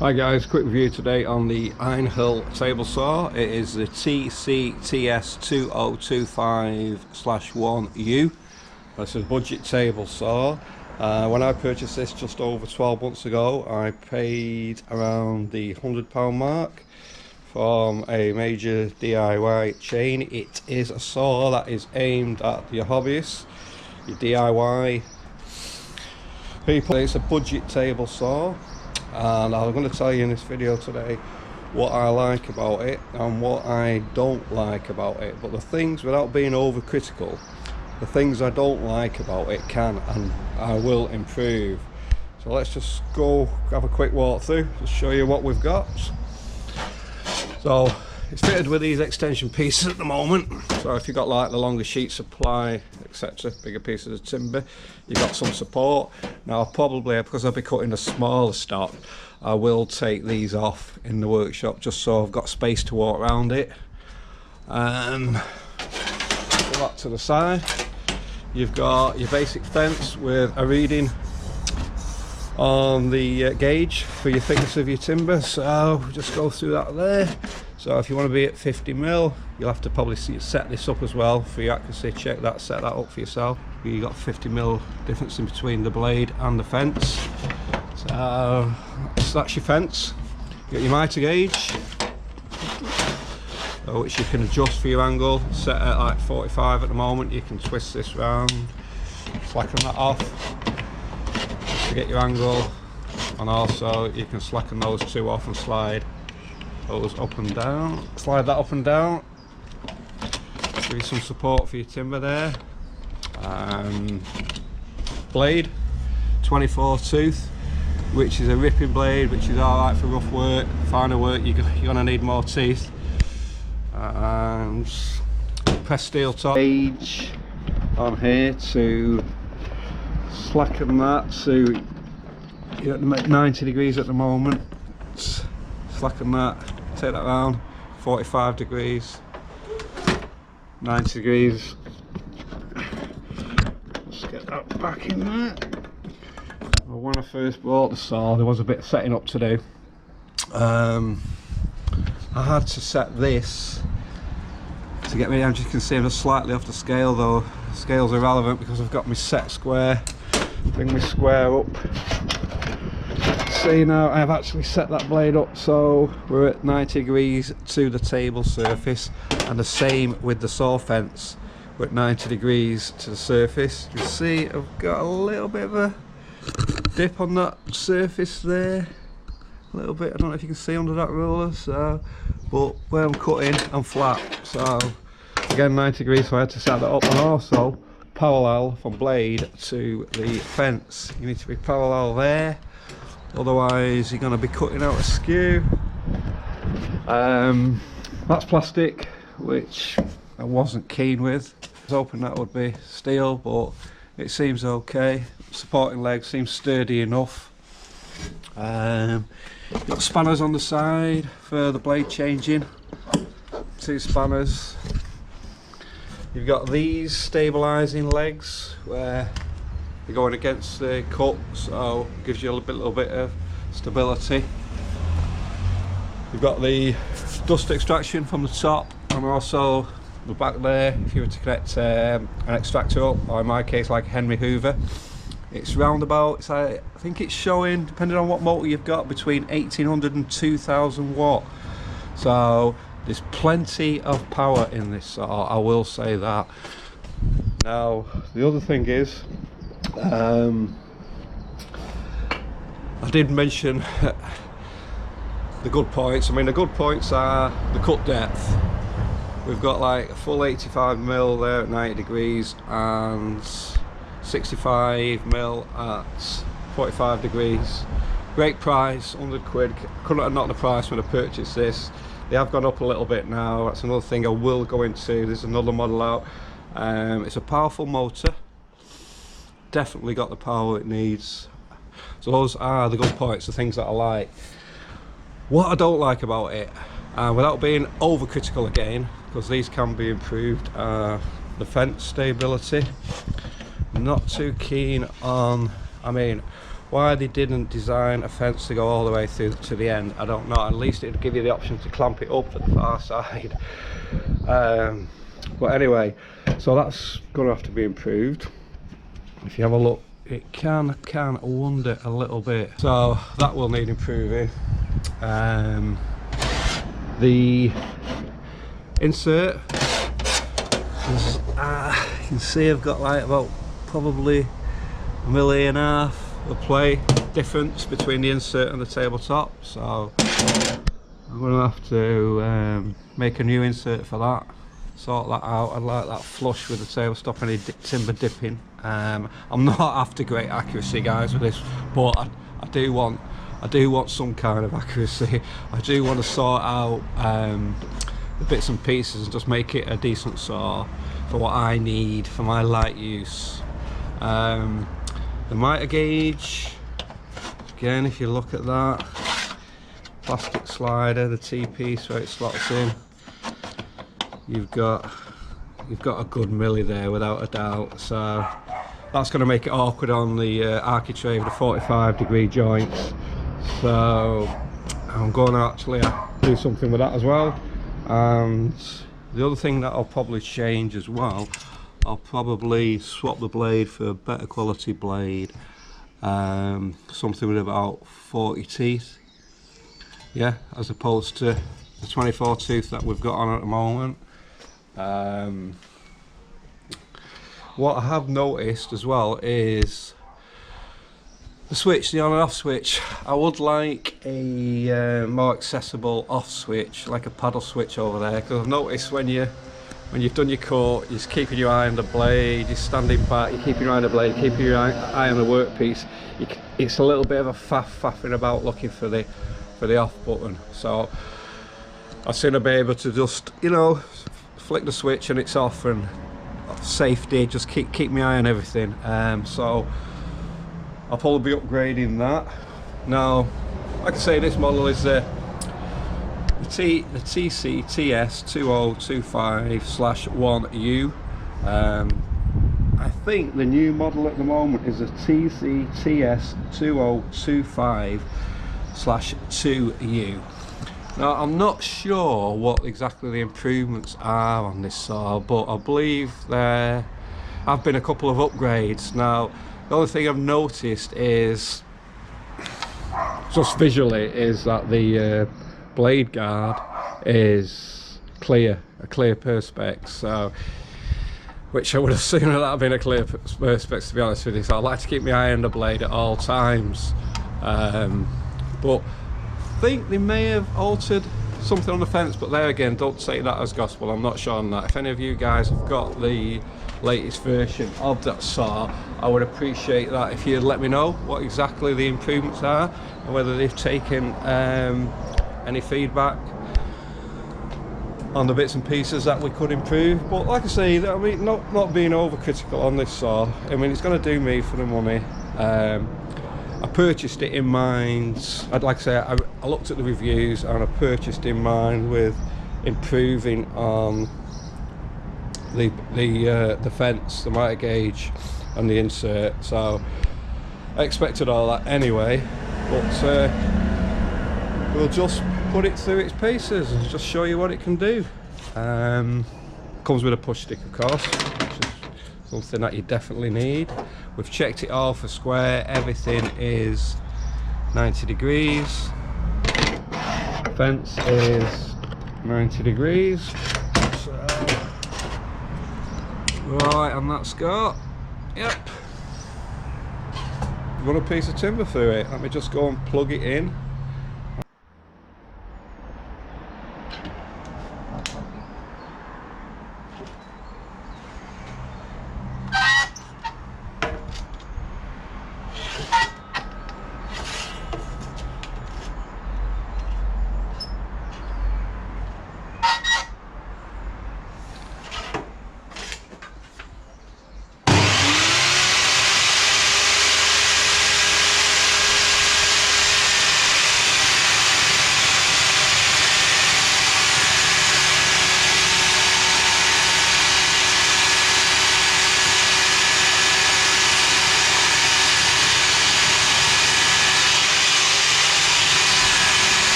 Hi guys, quick review today on the Einhell table saw. It is the TCTS2025/1U. It's a budget table saw. When I purchased this just over 12 months ago, I paid around the £100 mark from a major DIY chain. It is a saw that is aimed at your hobbyists, your DIY people. It's a budget table saw. And I'm going to tell you in this video today what I like about it and what I don't like about it. But the things, without being overcritical, the things I don't like about it can and I will improve. So let's just go have a quick walk through to show you what we've got. So it's fitted with these extension pieces at the moment. So if you've got like the longer sheets of ply, etc., bigger pieces of timber, you've got some support. Now probably, because I'll be cutting a smaller stock, I will take these off in the workshop just so I've got space to walk around it. Go back to the side. You've got your basic fence with a reading on the gauge for your thickness of your timber, so just go through that there. So if you want to be at 50mm, you'll have to probably set this up as well for your accuracy check. Set that up for yourself. You got 50mm difference in between the blade and the fence. So that's your fence. You got your mitre gauge, which you can adjust for your angle. Set at like 45 at the moment. You can twist this round, slacken that off to get your angle, and also you can slacken those two off and slide those up and down. Slide that up and down. Give you some support for your timber there. Blade, 24 tooth, which is a ripping blade, which is alright for rough work. Finer work, you're going to need more teeth. And press steel top gauge on here to slacken that. So you're at 90 degrees at the moment. Slacken that, take that round, 45 degrees, 90 degrees. Let's get that back in there. Well, when I first bought the saw, there was a bit of setting up to do. I had to set this to get me, as you can see, I'm just slightly off the scale though. The scale's irrelevant because I've got my set square. Bring my square up. See, now I've actually set that blade up so we're at 90 degrees to the table surface, and the same with the saw fence. We're at 90 degrees to the surface. You see I've got a little bit of a dip on that surface there, a little bit. I don't know if you can see under that roller, so, but where I'm cutting I'm flat, so again 90 degrees, so I had to set that up. And also parallel from blade to the fence, you need to be parallel there, otherwise you're going to be cutting out askew. That's plastic, which I wasn't keen with. I was hoping that would be steel, but it seems okay. Supporting legs seems sturdy enough. You've got spanners on the side for the blade changing, 2 spanners. You've got these stabilising legs where you're going against the cut, so it gives you a little bit of stability. You've got the dust extraction from the top, and also the back there if you were to connect an extractor up, or in my case like a Henry Hoover. It's roundabout, it's like, I think it's showing, depending on what motor you've got, between 1800 and 2000 watt. So there's plenty of power in this saw, I will say that. Now the other thing is, I did mention the good points. I mean, the good points are the cut depth. We've got like a full 85mm there at 90 degrees and 65mm at 45 degrees. Great price, 100 quid. Couldn't have knocked the price when I purchased this. They have gone up a little bit now. That's another thing I will go into. There's another model out. It's a powerful motor. Definitely got the power it needs. So those are the good points, the things that I like. What I don't like about it, without being overcritical again, because these can be improved, the fence stability. Not too keen on, I mean, Why they didn't design a fence to go all the way through to the end, I don't know. At least it'd give you the option to clamp it up at the far side. But anyway, so that's going to have to be improved. If you have a look, it can wander a little bit, so that will need improving. The insert is, you can see I've got like about probably 1.5 million of play difference between the insert and the tabletop, so I'm going to have to make a new insert for that, sort that out. I'd like that flush with the table, stop any timber dipping. I'm not after great accuracy, guys, with this, but I do want some kind of accuracy. I do want to sort out the bits and pieces and just make it a decent saw for what I need for my light use. The miter gauge, again, if you look at that, plastic slider, the T-piece where it slots in, you've got a good milli there without a doubt, so that's going to make it awkward on the architrave, the 45-degree joints. So I'm going to actually do something with that as well. And the other thing that I'll probably change as well, I'll probably swap the blade for a better quality blade, something with about 40 teeth, yeah, as opposed to the 24 tooth that we've got on at the moment. What I have noticed as well is the switch, the on and off switch. I would like a more accessible off switch, like a paddle switch over there, because I've noticed when you've done your cut, you're keeping your eye on the blade, you're standing back, you're keeping your eye on the blade, you're keeping your eye on the workpiece. It's a little bit of a faffing about looking for the off button. So I'd sooner be able to just, you know, flick the switch and it's off, and safety, just keep my eye on everything. So I'll probably be upgrading that. Now, like I say, this model is the TC-TS2025/1U. I think the new model at the moment is a TC-TS2025/2U. Now, I'm not sure what exactly the improvements are on this saw, but I believe there have been a couple of upgrades. Now, the only thing I've noticed is, just visually, is that the blade guard is a clear perspex, so, which I would assume that had been a clear perspex, to be honest with you. So I like to keep my eye on the blade at all times, but I think they may have altered something on the fence, but there again, don't take that as gospel. I'm not sure on that. If any of you guys have got the latest version of that saw, I would appreciate that if you'd let me know what exactly the improvements are and whether they've taken any feedback on the bits and pieces that we could improve. But like I say, I mean, not being overcritical on this saw. I mean, it's going to do me for the money. I purchased it in mind, like I say, I looked at the reviews and I purchased in mind with improving on the fence, the miter gauge and the insert. So I expected all that anyway, but we'll just put it through its paces and just show you what it can do. Comes with a push stick, of course, which is something that you definitely need. We've checked it all for square, everything is 90 degrees. Fence is 90 degrees. So, right, and that's got, yep. Run a piece of timber through it. Let me just go and plug it in.